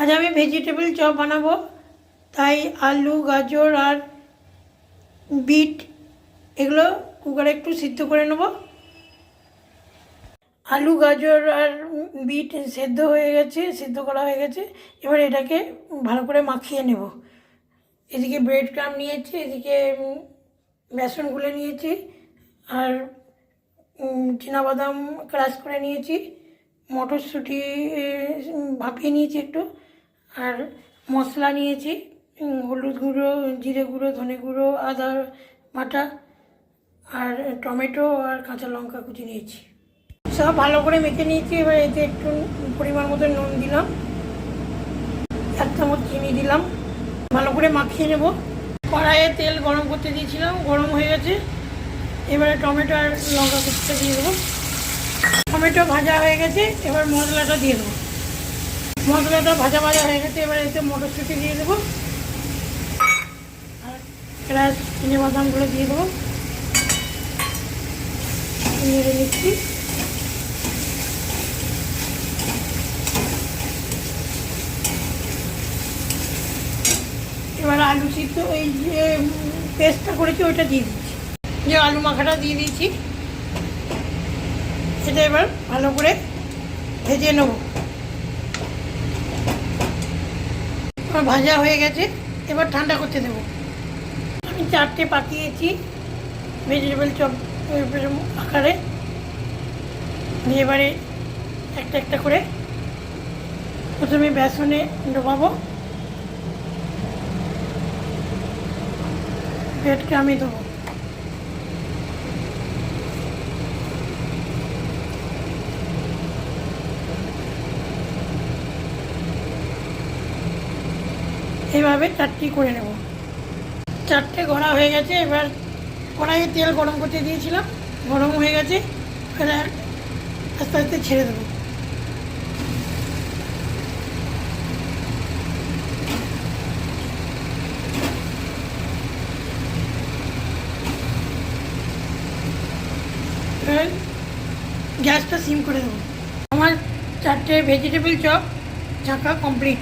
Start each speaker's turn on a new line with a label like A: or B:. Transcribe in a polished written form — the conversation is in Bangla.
A: আজ আমি ভেজিটেবল চপ বানাবো, তাই আলু, গাজর আর বিট এগুলো কুকারে একটু সিদ্ধ করে নেব। আলু, গাজর আর বিট সেদ্ধ হয়ে গেছে, সিদ্ধ করা হয়ে গেছে। এবার এটাকে ভালো করে মাখিয়ে নেব। এদিকে ব্রেড ক্রাম্ব নিয়েছি, এদিকে বেসন গুলে নিয়েছি, আর চিনাবাদাম ক্রাশ করে নিয়েছি, মটরশুঁটি ভাপিয়ে নিয়েছি একটু, আর মশলা নিয়েছি হলুদ গুঁড়ো, জিরে গুঁড়ো, ধনে গুঁড়ো, আদা বাটা, আর টমেটো আর কাঁচা লঙ্কা কুচি নিয়েছি। সব ভালো করে মেখে নিয়েছি। এবার এতে একটু পরিমাণ মতো নুন দিলাম, 1 চামচ চিনি দিলাম, ভালো করে মাখিয়ে নেব। কড়াইয়ে তেল গরম করতে দিয়েছিলাম, গরম হয়ে গেছে। এবারে টমেটো আর লঙ্কা কুচিটা দিয়ে দেবো। টমেটো ভাজা হয়ে গেছে, এবার মশলাটা দিয়ে দেবো। মশলাটা ভাজা হয়ে গেছে, এবার এতে মটরশুঁটি দিয়ে দেবো, আর ক্রাশ চিনেবাদামগুলো দিয়ে দেবো। নেড়ে নিচ্ছি। এবার আলু সিদ্ধ ওই যে পেস্টটা করেছি ওইটা দিয়ে দিচ্ছি, যে আলু মাখাটা দিয়ে দিয়েছি। সেটা এবার ভালো করে ভেজে নেব। আমার ভাজা হয়ে গেছে, এবার ঠান্ডা করতে দেবো। আমি 4টে পাকিয়েছি ভেজিটেবল চপ আকারে। এবারে একটা একটা করে প্রথমে বেসনে ডোবাবো, ব্রেডকে আমি দেবো। এইভাবে 4টি করে নেব। 4টে গড়া হয়ে গেছে। এবার কড়াইয়ে তেল গরম করতে দিয়েছিলাম, গরম হয়ে গেছে। এবার আস্তে আস্তে ছেড়ে দেবো। এবার গ্যাসটা সিম করে দেবো। আমার 4টে ভেজিটেবল চপ ছাঁকা কমপ্লিট।